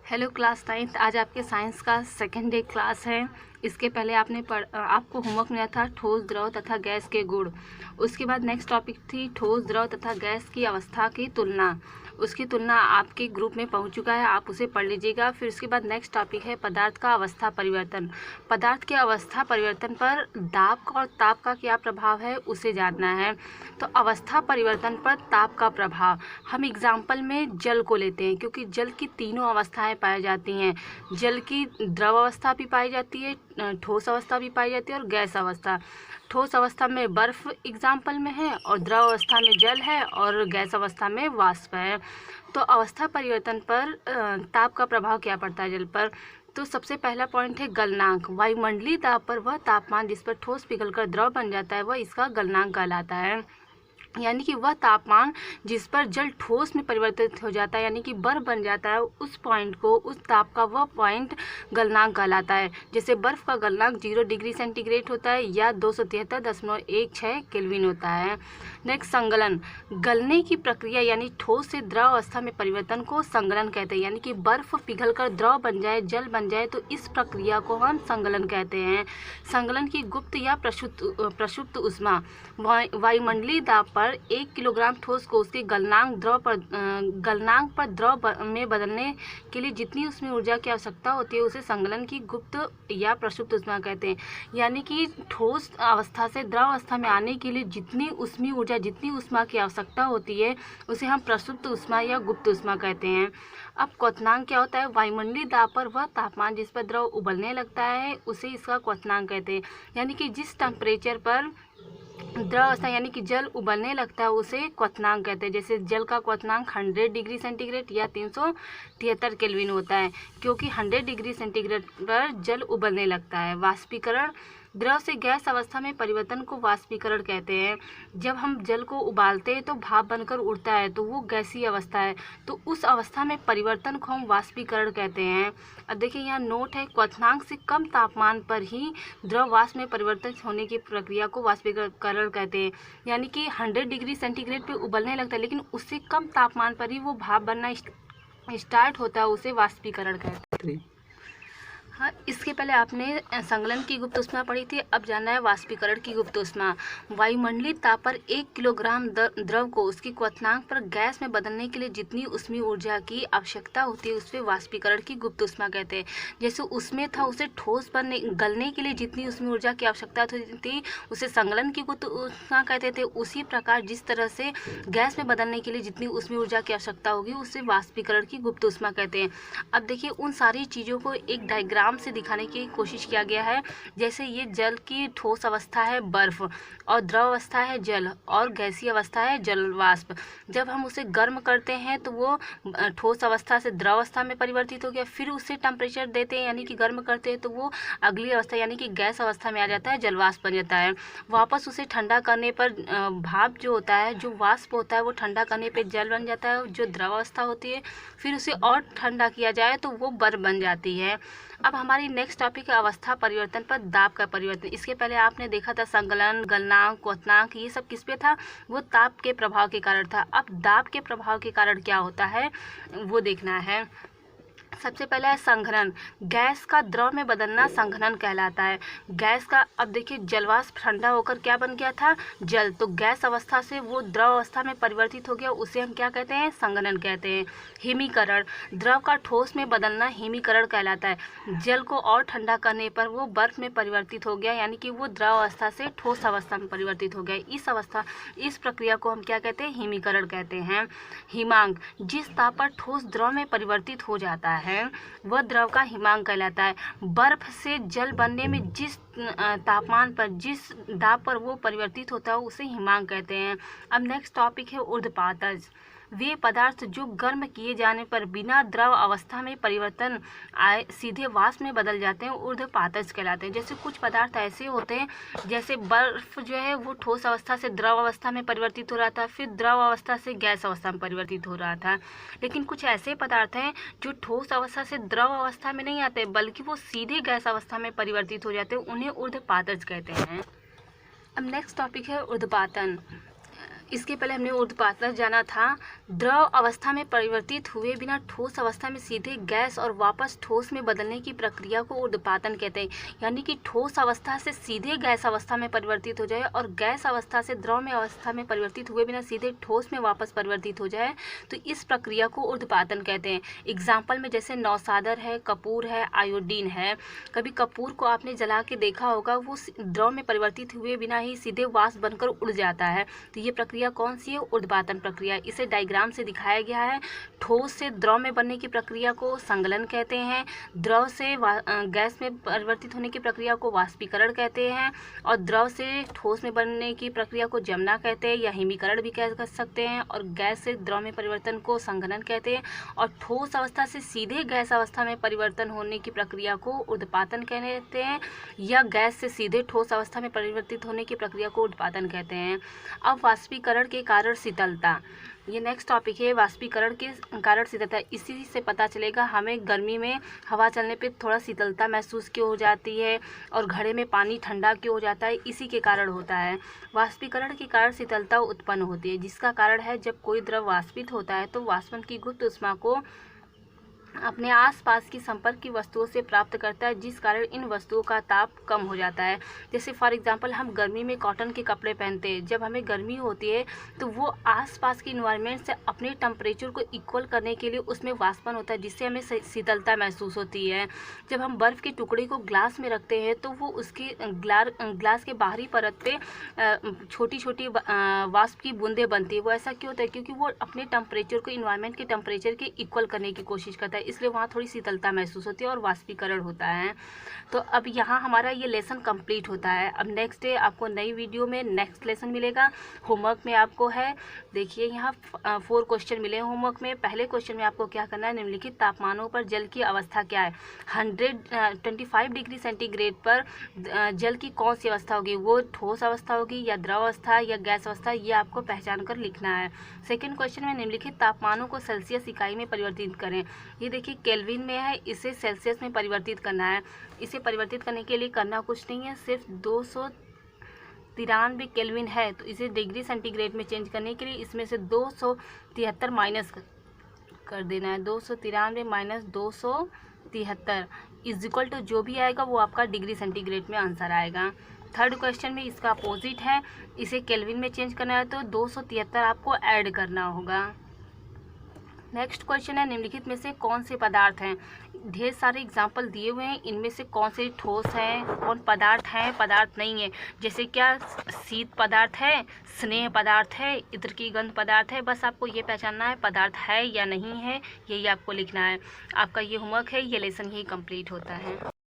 Hello class 9th। आज आपके science का सेकेंड डे क्लास है। इसके पहले आपको होमवर्क मिला था ठोस द्रव तथा गैस के गुण। उसके बाद नेक्स्ट टॉपिक थी ठोस द्रव तथा गैस की अवस्था की तुलना। उसकी तुलना आपके ग्रुप में पहुंच चुका है, आप उसे पढ़ लीजिएगा। फिर उसके बाद नेक्स्ट टॉपिक है पदार्थ का अवस्था परिवर्तन। पदार्थ के अवस्था परिवर्तन पर दाब का और ताप का क्या प्रभाव है उसे जानना है। तो अवस्था परिवर्तन पर ताप का प्रभाव, हम एग्जाम्पल में जल को लेते हैं क्योंकि जल की तीनों अवस्थाएं पाई जाती हैं। जल की द्रव अवस्था भी पाई जाती है, ठोस अवस्था भी पाई जाती है और गैस अवस्था। ठोस अवस्था में बर्फ एग्जाम्पल में है और द्रव अवस्था में जल है और गैस अवस्था में वाष्प है। तो अवस्था परिवर्तन पर ताप का प्रभाव क्या पड़ता है जल पर। तो सबसे पहला पॉइंट है गलनांक। वायुमंडलीय दाब पर वह तापमान जिस पर ठोस पिघलकर द्रव बन जाता है वह इसका गलनांक कहलाता है। यानी कि वह तापमान जिस पर जल ठोस में परिवर्तित हो जाता है यानी कि बर्फ बन जाता है, उस पॉइंट को, उस ताप का वह पॉइंट गलनांक कहलाता है। जैसे बर्फ़ का गलनांक 0 डिग्री सेंटीग्रेड होता है या 273.16 केल्विन होता है। नेक्स्ट संगलन। गलने की प्रक्रिया यानी ठोस से द्रव अवस्था में परिवर्तन को संगलन कहते हैं। यानी कि बर्फ पिघलकर द्रव बन जाए, जल बन जाए, तो इस प्रक्रिया को हम संगलन कहते हैं। संगलन की गुप्त या प्रक्षुब्ध ऊष्मा। वायुमंडलीय दाब पर 1 किलोग्राम ठोस को उसके गलनांक पर द्रव में बदलने के लिए जितनी उसमें ऊर्जा की आवश्यकता होती है उसे संगलन की गुप्त या प्रक्षुब्ध ऊष्मा कहते हैं। यानी कि ठोस अवस्था से द्रव अवस्था में आने के लिए जितनी ऊष्मा की आवश्यकता होती है उसे हम प्रक्षुब्ध ऊष्मा या गुप्त ऊष्मा कहते हैं। अब क्वथनांक क्या होता है। वायुमंडलीय दाब पर वह तापमान जिस पर द्रव उबलने लगता है उसे इसका क्वथनांक कहते हैं। यानी कि जिस टेम्परेचर पर द्रव अवस्था यानी कि जल उबलने लगता है उसे क्वथनांक कहते हैं। जैसे जल का क्वथनांक 100 डिग्री सेंटीग्रेड या 373 केल्विन होता है क्योंकि 100 डिग्री सेंटीग्रेड पर जल उबलने लगता है। वाष्पीकरण। द्रव से गैस अवस्था में परिवर्तन को वाष्पीकरण कहते हैं। जब हम जल को उबालते हैं तो भाप बनकर उड़ता है तो वो गैसीय अवस्था है, तो उस अवस्था में परिवर्तन को हम वाष्पीकरण कहते हैं। अब देखिए यहाँ नोट है, क्वथनांक से कम तापमान पर ही द्रव वाष्प में परिवर्तित होने की प्रक्रिया को वाष्पीकरण कहते हैं। यानी कि 100 डिग्री सेंटीग्रेड पे उबलने लगता है लेकिन उससे कम तापमान पर ही वो भाप बनना स्टार्ट होता है, उसे वाष्पीकरण कहते हैं। हाँ, इसके पहले आपने संगलन की गुप्त ऊष्मा पढ़ी थी, अब जानना है वाष्पीकरण की गुप्त ऊष्मा। वायुमंडलीय ताप पर 1 किलोग्राम द्रव को उसकी क्वथनांक पर गैस में बदलने के लिए जितनी ऊष्मीय ऊर्जा की आवश्यकता होती है उसे वाष्पीकरण की गुप्त ऊष्मा कहते हैं। जैसे उसमें था उसे ठोस बनने गलने के लिए जितनी ऊष्मीय ऊर्जा की आवश्यकता थी उसे संगलन की गुप्त ऊष्मा कहते थे। उसी प्रकार जिस तरह से गैस में बदलने के लिए जितनी ऊष्मीय ऊर्जा की आवश्यकता होगी उसे वाष्पीकरण की गुप्त ऊष्मा कहते हैं। अब देखिए उन सारी चीज़ों को एक डायग्राम से दिखाने की कोशिश किया गया है। जैसे ये जल की ठोस अवस्था है बर्फ और द्रव अवस्था है जल और गैसीय अवस्था है जल वाष्प। जब हम उसे गर्म करते हैं तो वो ठोस अवस्था से द्रव अवस्था में परिवर्तित हो गया, फिर उसे टेम्परेचर देते हैं यानी कि गर्म करते हैं तो वो अगली अवस्था यानी कि गैस अवस्था में आ जाता है, जल वाष्प बन जाता है। वापस उसे ठंडा करने पर भाप जो होता है, जो वाष्प होता है, वो ठंडा करने पर जल बन जाता है जो द्रव अवस्था होती है। फिर उसे और ठंडा किया जाए तो वो बर्फ बन जाती है। अब हमारी नेक्स्ट टॉपिक है अवस्था परिवर्तन पर दाब का परिवर्तन। इसके पहले आपने देखा था संगलन, गलनांक, क्वथनांक, ये सब किस पे था, वो ताप के प्रभाव के कारण था। अब दाब के प्रभाव के कारण क्या होता है वो देखना है। सबसे पहला है संघनन। गैस का द्रव में बदलना संघनन कहलाता है। गैस का, अब देखिए जलवाष्प ठंडा होकर क्या बन गया था, जल, तो गैस अवस्था से वो द्रव अवस्था में परिवर्तित हो गया, उसे हम क्या कहते हैं, संघनन कहते हैं। हिमीकरण। द्रव का ठोस में बदलना हिमीकरण कहलाता है। जल को और ठंडा करने पर वो बर्फ में परिवर्तित हो गया यानी कि वो द्रव अवस्था से ठोस अवस्था में परिवर्तित हो गया। इस प्रक्रिया को हम क्या कहते हैं, हिमीकरण कहते हैं। हिमांक। जिस ताप पर ठोस द्रव में परिवर्तित हो जाता है वह द्रव का हिमांक कहलाता है। बर्फ से जल बनने में जिस तापमान पर, जिस दाब पर वो परिवर्तित होता है उसे हिमांक कहते हैं। अब नेक्स्ट टॉपिक है ऊर्ध्वपातज। वे पदार्थ जो गर्म किए जाने पर बिना द्रव अवस्था में परिवर्तन आए सीधे वाष्प में बदल जाते हैं, ऊर्ध्वपातज कहलाते हैं। जैसे कुछ पदार्थ ऐसे होते हैं, जैसे बर्फ जो है वो ठोस अवस्था से द्रव अवस्था में परिवर्तित हो रहा था, फिर द्रव अवस्था से गैस अवस्था में परिवर्तित हो रहा था। लेकिन कुछ ऐसे पदार्थ हैं जो ठोस अवस्था से द्रव अवस्था में नहीं आते बल्कि वो सीधे गैस अवस्था में परिवर्तित हो जाते हैं, उन्हें ऊर्ध्वपातज कहते हैं। अब नेक्स्ट टॉपिक है ऊर्ध्वपातन। इसके पहले हमने ऊर्ध्वपातन जाना था। द्रव अवस्था में परिवर्तित हुए बिना ठोस अवस्था में सीधे गैस और वापस ठोस में बदलने की प्रक्रिया को ऊर्ध्वपातन कहते हैं। यानी कि ठोस अवस्था से सीधे गैस अवस्था में परिवर्तित हो जाए और गैस अवस्था से द्रव में अवस्था में परिवर्तित हुए बिना सीधे ठोस में वापस परिवर्तित हो जाए, तो इस प्रक्रिया को ऊर्ध्वपातन कहते हैं। एग्जाम्पल में जैसे नौसादर है, कपूर है, आयोडीन है। कभी कपूर को आपने जला के देखा होगा, वो द्रव में परिवर्तित हुए बिना ही सीधे वाष्प बनकर उड़ जाता है। तो ये प्रक्रिया कौन सी है? ऊर्ध्वपातन प्रक्रिया। इसे डायग्राम से दिखाया गया है। ठोस से द्रव में बनने की प्रक्रिया को संगलन कहते हैं। द्रव से गैस में परिवर्तित होने की प्रक्रिया को वाष्पीकरण कहते हैं। और द्रव से ठोस में बनने की प्रक्रिया को जमना कहते हैं या हिमीकरण भी कह सकते हैं। और गैस से द्रव में परिवर्तन को संघनन कहते हैं। और ठोस अवस्था से सीधे गैस अवस्था में परिवर्तन होने की प्रक्रिया को ऊर्ध्वपातन कहते हैं या गैस से सीधे ठोस अवस्था में परिवर्तित होने की प्रक्रिया को ऊर्ध्वपातन कहते हैं। अब वाष्पीकरण के कारण शीतलता, ये नेक्स्ट टॉपिक है। वाष्पीकरण के कारण शीतलता, इसी से पता चलेगा हमें गर्मी में हवा चलने पे थोड़ा शीतलता महसूस क्यों हो जाती है और घड़े में पानी ठंडा क्यों हो जाता है, इसी के कारण होता है। वाष्पीकरण के कारण शीतलता उत्पन्न होती है, जिसका कारण है जब कोई द्रव वाष्पित होता है तो वाष्पन की गुप्त ऊष्मा को अपने आसपास की संपर्क की वस्तुओं से प्राप्त करता है, जिस कारण इन वस्तुओं का ताप कम हो जाता है। जैसे फॉर एग्जांपल हम गर्मी में कॉटन के कपड़े पहनते हैं। जब हमें गर्मी होती है तो वो आसपास की इन्वायरमेंट से अपने टेम्परेचर को इक्वल करने के लिए उसमें वाष्पन होता है, जिससे हमें शीतलता महसूस होती है। जब हम बर्फ़ के टुकड़े को ग्लास में रखते हैं तो वो उसके ग्लास के बाहरी परत पे छोटी छोटी वाष्प की बूंदें बनती है। वो ऐसा क्यों होता है? क्योंकि वो अपने टेम्परेचर को इन्वायरमेंट के टेम्परेचर के इक्वल करने की कोशिश करता है, इसलिए वहाँ थोड़ी शीतलता महसूस होती है और वाष्पीकरण होता है। तो अब यहाँ हमारा ये लेसन कंप्लीट होता है। अब नेक्स्ट डे आपको नई वीडियो में नेक्स्ट लेसन मिलेगा। होमवर्क में आपको है, देखिए यहाँ 4 क्वेश्चन मिले हैं होमवर्क में। पहले क्वेश्चन में आपको क्या करना है, निम्नलिखित तापमानों पर जल की अवस्था क्या है। 125 डिग्री सेंटीग्रेड पर जल की कौन सी अवस्था होगी, वो ठोस अवस्था होगी या द्रव अवस्था या गैस अवस्था, ये आपको पहचान कर लिखना है। सेकेंड क्वेश्चन में निम्नलिखित तापमानों को सेल्सियस इकाई में परिवर्तित करें। ये देखिए केल्विन में है, इसे सेल्सियस में परिवर्तित करना है। इसे परिवर्तित करने के लिए करना कुछ नहीं है, सिर्फ 293 केल्विन है तो इसे डिग्री सेंटीग्रेड में चेंज करने के लिए इसमें से 273 माइनस कर देना है। 293 माइनस 273 इज इक्वल टू जो भी आएगा वो आपका डिग्री सेंटीग्रेड में आंसर आएगा। थर्ड क्वेश्चन में इसका अपोजिट है, इसे केल्विन में चेंज करना है तो 273 आपको ऐड करना होगा। नेक्स्ट क्वेश्चन है, निम्नलिखित में से कौन से पदार्थ हैं। ढेर सारे एग्जाम्पल दिए हुए हैं, इनमें से कौन से ठोस हैं, कौन पदार्थ हैं, पदार्थ नहीं है। जैसे क्या शीत पदार्थ है, स्नेह पदार्थ है, इत्र की गंध पदार्थ है। बस आपको ये पहचानना है पदार्थ है या नहीं है, यही आपको लिखना है। आपका ये होमवर्क है, ये लेसन ही कंप्लीट होता है।